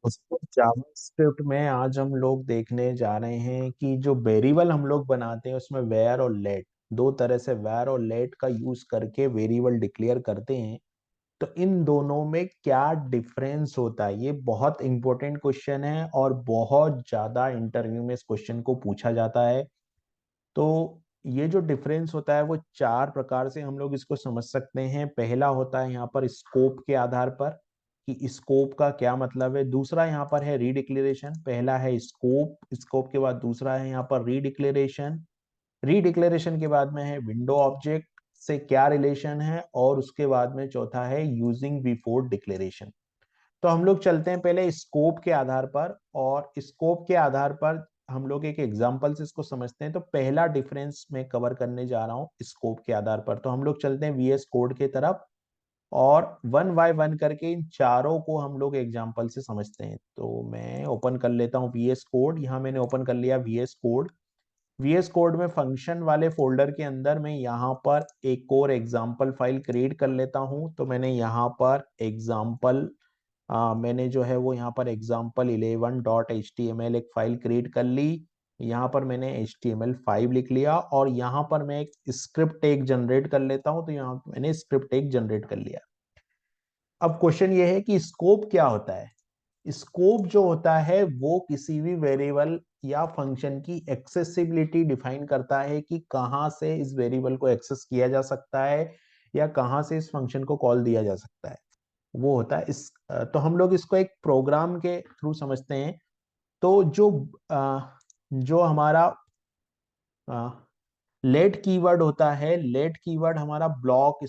JavaScript में आज हम लोग देखने जा रहे हैं कि जो वेरिएबल हम लोग बनाते हैं उसमें वेयर और लेट, दो तरह से वेयर और लेट का यूज करके वेरिएबल डिक्लेयर करते हैं। तो इन दोनों में क्या डिफरेंस होता है, ये बहुत इंपॉर्टेंट क्वेश्चन है और बहुत ज्यादा इंटरव्यू में इस क्वेश्चन को पूछा जाता है। तो ये जो डिफरेंस होता है वो चार प्रकार से हम लोग इसको समझ सकते हैं। पहला होता है यहाँ पर स्कोप के आधार पर कि स्कोप का क्या मतलब है। दूसरा यहाँ पर है रीडिक्लेरेशन। पहला है स्कोप, स्कोप के बाद दूसरा है यहाँ पर रीडिक्लेरेशन। रीडिक्लेरेशन के बाद में है विंडो ऑब्जेक्ट से क्या रिलेशन है, और उसके बाद में चौथा है यूजिंग बिफोर डिक्लेरेशन। तो हम लोग चलते हैं पहले स्कोप के आधार पर, और स्कोप के आधार पर हम लोग एक एग्जांपल से इसको समझते हैं। तो पहला डिफरेंस मैं कवर करने जा रहा हूँ स्कोप के आधार पर। तो हम लोग चलते हैं वीएस कोड के तरफ, और वन बाय वन करके इन चारों को हम लोग एग्जांपल से समझते हैं। तो मैं ओपन कर लेता हूँ वीएस कोड। यहाँ मैंने ओपन कर लिया वीएस कोड। वीएस कोड में फंक्शन वाले फोल्डर के अंदर मैं यहाँ पर एक और एग्जाम्पल फाइल क्रिएट कर लेता हूँ। तो मैंने यहाँ पर एग्जाम्पल मैंने जो है वो यहाँ पर example11.html एक फाइल क्रिएट कर ली। यहाँ पर मैंने HTML5 लिख लिया, और यहाँ पर मैं एक स्क्रिप्ट टैग जनरेट कर लेता हूँ। तो यहाँ पर मैंने स्क्रिप्ट टैग जनरेट कर लिया। अब क्वेश्चन ये है कि स्कोप क्या होता है। स्कोप जो होता है वो किसी भी वेरिएबल या फंक्शन की एक्सेसिबिलिटी डिफाइन करता है कि कहाँ से इस वेरिएबल को एक्सेस किया जा सकता है या कहाँ से इस फंक्शन को कॉल दिया जा सकता है। वो होता है इस तो हम लोग इसको एक प्रोग्राम के थ्रू समझते हैं। तो जो हमारा लेट कीवर्ड होता है, लेट कीवर्ड हमारा ब्लॉक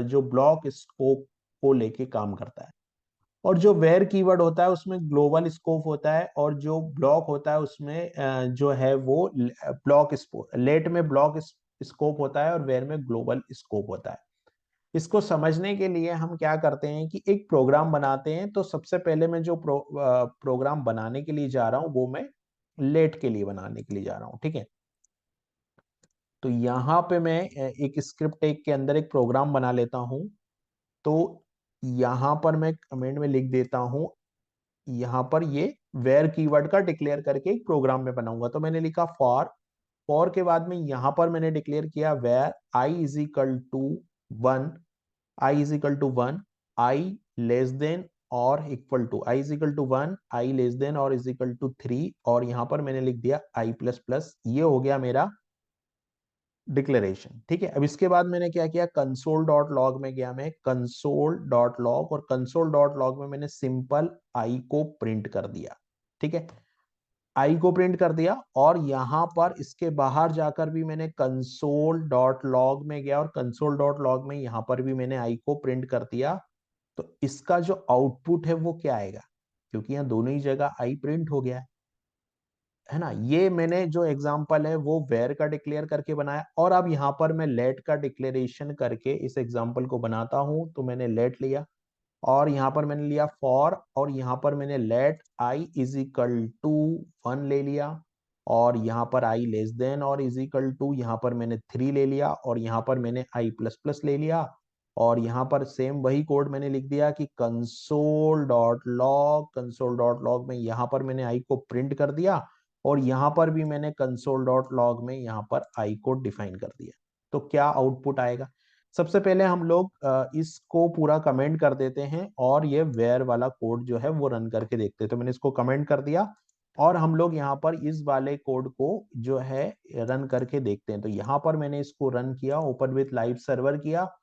जो ब्लॉक स्कोप को लेके काम करता है। और जो वेयर कीवर्ड होता है उसमें ग्लोबल स्कोप होता है, और जो ब्लॉक होता है उसमें जो है वो लेट में ब्लॉक स्कोप होता है और वेयर में ग्लोबल स्कोप होता है। इसको समझने के लिए हम क्या करते हैं कि एक प्रोग्राम बनाते हैं। तो सबसे पहले मैं जो प्रोग्राम बनाने के लिए जा रहा हूं वो मैं लेट के लिए बनाने के लिए जा रहा हूं, ठीक है। तो यहाँ पे मैं एक स्क्रिप्ट एक के अंदर एक प्रोग्राम बना लेता हूं। तो यहाँ पर मैं कमेंट में लिख देता हूं, यहाँ पर ये वेयर कीवर्ड का डिक्लेयर करके एक प्रोग्राम में बनाऊंगा। तो मैंने लिखा फॉर के बाद में यहाँ पर मैंने डिक्लेयर किया where i is equal to one, i is equal to one, i less than or equal to, i is equal to one, i less than or is equal to three, और यहां पर मैंने लिख दिया आई plus plus. ये हो गया मेरा डिक्लेरेशन, ठीक है। अब इसके बाद मैंने क्या किया, कंसोल डॉट लॉग में गया मैं, कंसोल डॉट लॉग, और कंसोल डॉट लॉग में मैंने सिंपल आई को प्रिंट कर दिया, ठीक है। आई को प्रिंट कर दिया, और यहां पर इसके बाहर जाकर भी मैंने कंसोल डॉट लॉग में गया, और कंसोल डॉट लॉग में यहां पर भी मैंने आई को प्रिंट कर दिया। तो इसका जो आउटपुट है वो क्या आएगा, क्योंकि यहाँ दोनों ही जगह आई प्रिंट हो गया है ना। ये मैंने जो एग्जांपल है वो वेयर का डिक्लेयर करके बनाया, और अब यहाँ पर मैं लेट का डिक्लेरेशन करके इस एग्जांपल को बनाता हूं। तो मैंने लेट लिया, और यहाँ पर मैंने लिया फॉर, और यहाँ पर मैंने let I is equal to one ले लिया, और यहाँ पर I less than or is equal to, यहाँ पर मैंने थ्री ले लिया, और यहाँ पर मैंने आई प्लस प्लस ले लिया। और यहाँ पर सेम वही कोड मैंने लिख दिया कि कंसोल डॉट लॉग में यहाँ पर मैंने आई को प्रिंट कर दिया, और यहाँ पर भी मैंने कंसोल डॉट लॉग में यहाँ पर आई को डिफाइन कर दिया। तो क्या आउटपुट आएगा। सबसे पहले हम लोग इसको पूरा कमेंट कर देते हैं, और ये वेयर वाला कोड जो है वो रन करके देखते हैं। तो मैंने इसको कमेंट कर दिया, और हम लोग यहाँ पर इस वाले कोड को जो है रन करके देखते हैं। तो यहाँ पर मैंने इसको रन किया, ओपन विथ लाइव सर्वर किया।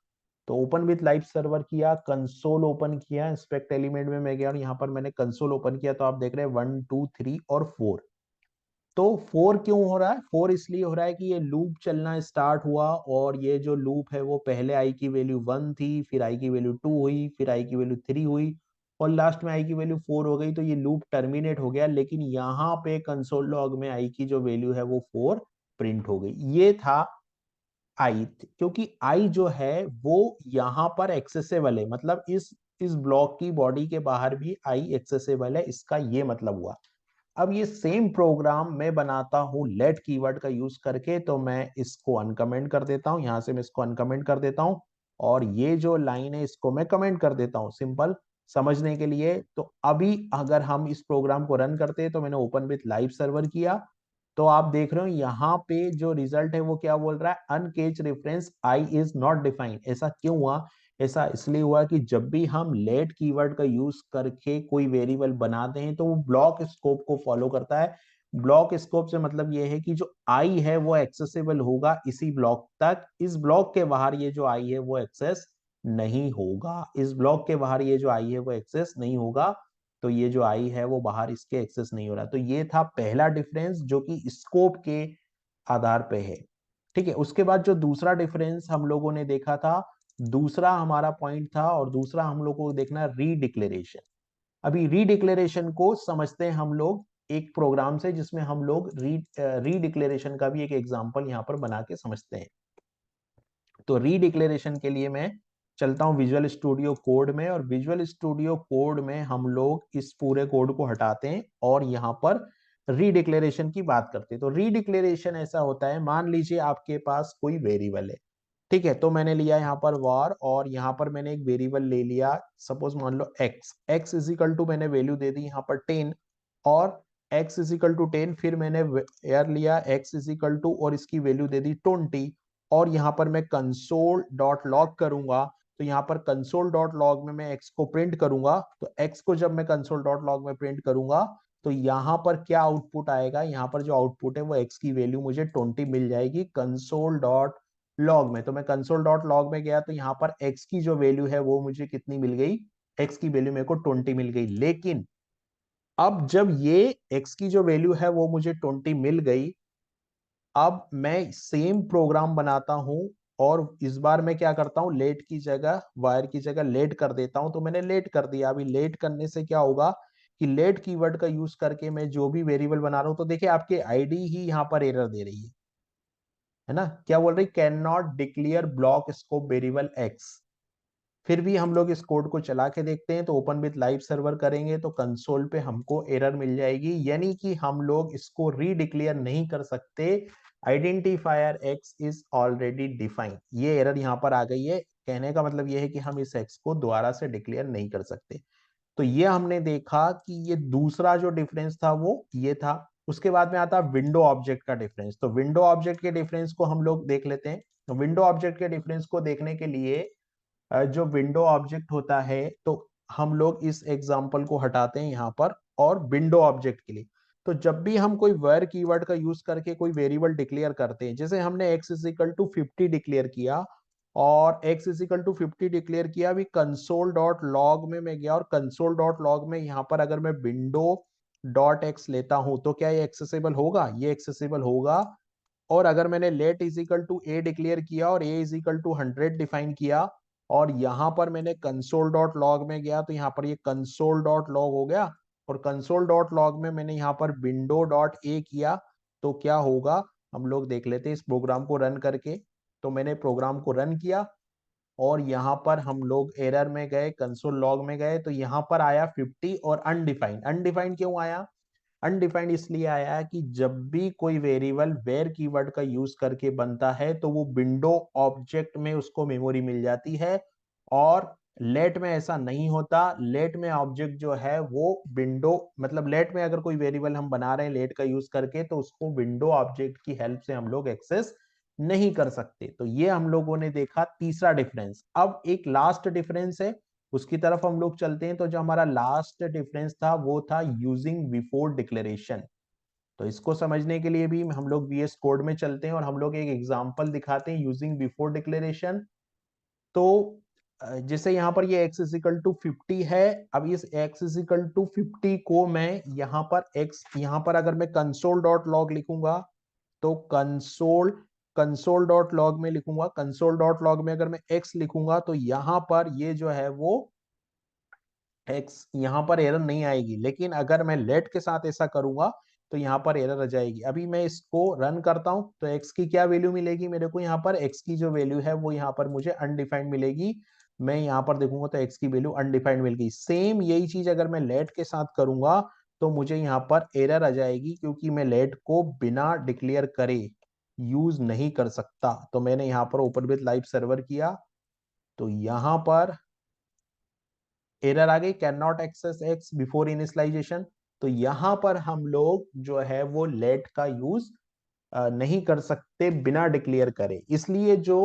तो ओपन विथ लाइव सर्वर किया, कंसोल ओपन किया, इंस्पेक्ट एलिमेंट में मैं गया और यहाँ पर मैंने कंसोल ओपन किया। तो आप देख रहे हैं 1 2 3 और 4। तो 4 क्यों हो रहा है, 4 इसलिए हो रहा है कि ये लूप चलना स्टार्ट हुआ, और ये जो लूप है वो पहले आई की वैल्यू 1 थी, फिर आई की वैल्यू 2 हुई, फिर आई की वैल्यू 3 हुई, और लास्ट में आई की वैल्यू 4 हो गई। तो ये लूप टर्मिनेट हो गया, लेकिन यहाँ पे कंसोल लॉग में आई की जो वैल्यू है वो 4 प्रिंट हो गई। ये था आई, क्योंकि आई जो है वो यहाँ पर एक्सेसिबल है, मतलब इस ब्लॉक की बॉडी के बाहर भी आई एक्सेसिबल है, इसका ये मतलब हुआ। अब ये सेम प्रोग्राम मैं बनाता हूं लेट कीवर्ड का यूज करके। तो मैं इसको अनकमेंट कर देता हूं, यहां से मैं इसको अनकमेंट कर देता हूं, और ये जो लाइन है इसको मैं कमेंट कर देता हूं, सिंपल समझने के लिए। तो अभी अगर हम इस प्रोग्राम को रन करते हैं, तो मैंने ओपन विथ लाइव सर्वर किया, तो आप देख रहे हो यहाँ पे जो रिजल्ट है वो क्या बोल रहा है, uncaught reference i is not defined. ऐसा क्यों हुआ? ऐसा इसलिए हुआ कि जब भी हम लेट कीवर्ड का यूज करके कोई वेरिएबल बनाते हैं तो वो ब्लॉक स्कोप को फॉलो करता है। ब्लॉक स्कोप से मतलब ये है कि जो आई है वो एक्सेसिबल होगा इसी ब्लॉक तक, इस ब्लॉक के बाहर ये जो आई है वो एक्सेस नहीं होगा, इस ब्लॉक के बाहर ये जो आई है वो एक्सेस नहीं होगा। तो ये जो आई है वो बाहर इसके एक्सेस नहीं हो रहा। तो ये था पहला डिफरेंस जो कि स्कोप के आधार पे है। ठीक है, उसके बाद जो दूसरा डिफरेंस हम लोगों ने देखा था, दूसरा हमारा पॉइंट था, और दूसरा हम लोगों को देखना रीडिक्लेरेशन। अभी रीडिक्लेरेशन को समझते हैं हम लोग एक प्रोग्राम से, जिसमें हम लोग रीडिक्लेरेशन का भी एक एग्जांपल यहाँ पर बना के समझते हैं। तो रीडिक्लेरेशन के लिए मैं चलता हूं विजुअल स्टूडियो कोड में, और विजुअल स्टूडियो कोड में हम लोग इस पूरे कोड को हटाते हैं और यहाँ पर रीडिक्लेरेशन की बात करते हैं। तो रीडिक्लेरेशन ऐसा होता है, मान लीजिए आपके पास कोई वेरिएबल है। ठीक है, तो मैंने लिया यहाँ पर var, और यहाँ पर मैंने एक वेरिएबल ले लिया, सपोज मान लो x, x is equal to मैंने वैल्यू दे दी यहाँ पर 10, और x इज इक्वल टू 10, फिर मैंने एयर लिया x इज इक्वल टू और इसकी वैल्यू दे दी 20, और यहाँ पर मैं कंसोल डॉट लॉग करूंगा। तो यहाँ पर कंसोल डॉट लॉग में मैं x को प्रिंट करूंगा। तो x को जब मैं कंसोल डॉट लॉग में प्रिंट करूंगा तो यहाँ पर क्या आउटपुट आएगा, यहाँ पर जो आउटपुट है वो x की वैल्यू मुझे 20 मिल जाएगी कंसोल डॉट लॉग में। तो मैं कंसोल डॉट लॉग में गया तो यहाँ पर x की जो वैल्यू है वो मुझे कितनी मिल गई, x की वैल्यू मेरे को 20 मिल गई। लेकिन अब जब ये x की जो वैल्यू है वो मुझे 20 मिल गई, अब मैं सेम प्रोग्राम बनाता हूं, और इस बार मैं क्या करता हूं, लेट की जगह, वायर की जगह लेट कर देता हूं। तो मैंने लेट कर दिया। अभी लेट करने से क्या होगा कि लेट कीवर्ड का यूज करके मैं जो भी वेरिएबल बना रहा हूं, तो देखिए आपके आईडी ही यहाँ पर एरर दे रही है ना, क्या बोल रही, can not declare block scope variable x. फिर भी हम लोग इस कोड को चला के देखते हैं, तो ओपन विथ लाइव सर्वर करेंगे तो कंसोल पे हमको एरर मिल जाएगी, यानी कि हम लोग इसको रीडिक्लेयर नहीं कर सकते। Identifier x is already defined, ये एरर यहाँ पर आ गई है। कहने का मतलब ये है कि हम इस एक्स को दोबारा से डिक्लेयर नहीं कर सकते। तो ये हमने देखा कि ये दूसरा जो डिफरेंस था वो ये था। उसके बाद में आता विंडो ऑब्जेक्ट का डिफरेंस। तो विंडो ऑब्जेक्ट के डिफरेंस को हम लोग देख लेते हैं। तो विंडो ऑब्जेक्ट के डिफरेंस को देखने के लिए जो विंडो ऑब्जेक्ट होता है, तो हम लोग इस एग्जांपल को हटाते हैं यहाँ पर, और विंडो ऑब्जेक्ट के लिए, तो जब भी हम कोई वर कीवर्ड का यूज करके कोई वेरिएबल डिक्लेयर करते हैं, जैसे हमने x is equal to 50 declare किया, और x is equal to 50 declare किया, अभी कंसोल डॉट लॉग में मैं गया, और कंसोल डॉट लॉग में यहाँ पर अगर मैं विंडो डॉट एक्स लेता हूं तो क्या ये एक्सेसिबल होगा? ये एक्सेसिबल होगा। और अगर मैंने let is equal to A declare किया और A is equal to 100 define किया, और यहां पर मैंने कंसोल डॉट लॉग में गया, तो यहाँ पर ये कंसोल डॉट लॉग हो गया, और कंसोल डॉट लॉग में मैंने यहाँ पर विंडो डॉट ए किया, तो क्या होगा हम लोग देख लेते हैं इस प्रोग्राम को रन करके। तो मैंने प्रोग्राम को रन किया, और यहाँ पर हम लोग एरर में गए, कंसोल लॉग में गए, तो यहाँ पर आया 50 और अनडिफाइंड। अनडिफाइंड क्यों आया? अनडिफाइंड इसलिए आया है कि जब भी कोई वेरिएबल वेर कीवर्ड का यूज करके बनता है तो वो विंडो ऑब्जेक्ट में उसको मेमोरी मिल जाती है, और लेट में ऐसा नहीं होता। लेट में ऑब्जेक्ट जो है वो विंडो, मतलब लेट में अगर कोई वेरिएबल हम बना रहे हैं लेट का यूज करके, तो उसको विंडो ऑब्जेक्ट की हेल्प से हम लोग एक्सेस नहीं कर सकते। तो ये हम लोगों ने देखा तीसरा डिफरेंस। अब एक लास्ट डिफरेंस है, उसकी तरफ हम लोग चलते हैं। तो जो हमारा लास्ट डिफरेंस था वो था यूजिंग बिफोर डिक्लेरेशन। तो इसको समझने के लिए भी हम लोग VS कोड में चलते हैं, और हम लोग एक एग्जांपल दिखाते हैं यूजिंग बिफोर डिक्लेरेशन। तो जैसे यहाँ पर ये x इजिकल टू 50 है, अब इस x इजिकल टू 50 को मैं यहाँ पर x, यहाँ पर अगर मैं कंसोल डॉट लॉग लिखूंगा, तो कंसोल कंसोल डॉट लॉग में लिखूंगा, कंसोल डॉट लॉग में अगर मैं x लिखूंगा, तो यहाँ पर ये जो है वो एक्स, यहाँ पर एरर नहीं आएगी। लेकिन अगर मैं लेट के साथ ऐसा करूंगा तो यहाँ पर एरर आ जाएगी। अभी मैं इसको रन करता हूं तो एक्स की क्या वैल्यू मिलेगी मेरे को, यहाँ पर एक्स की जो वैल्यू है वो यहाँ पर मुझे अनडिफाइंड मिलेगी। मैं यहाँ पर देखूंगा तो एक्स की वैल्यू अनडिफाइंड मिल गई। सेम यही चीज अगर मैं लेट के साथ करूंगा तो मुझे यहाँ पर एरर आ जाएगी, क्योंकि मैं लेट को बिना डिक्लेयर करे यूज नहीं कर सकता। तो मैंने यहाँ पर ओपन विथ लाइव सर्वर किया, तो यहाँ पर एरर आ गई, can not access X before initialization. तो यहां पर हम लोग जो है वो लेट का यूज नहीं कर सकते बिना डिक्लेयर करे। इसलिए जो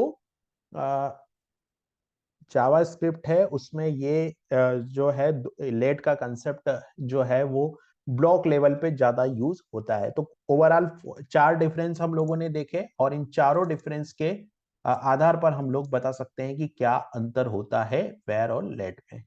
जावा स्क्रिप्ट है उसमें ये जो है लेट का कंसेप्ट जो है वो ब्लॉक लेवल पे ज्यादा यूज होता है। तो ओवरऑल 4 डिफरेंस हम लोगों ने देखे, और इन चारों डिफरेंस के आधार पर हम लोग बता सकते हैं कि क्या अंतर होता है वेयर और लेट में।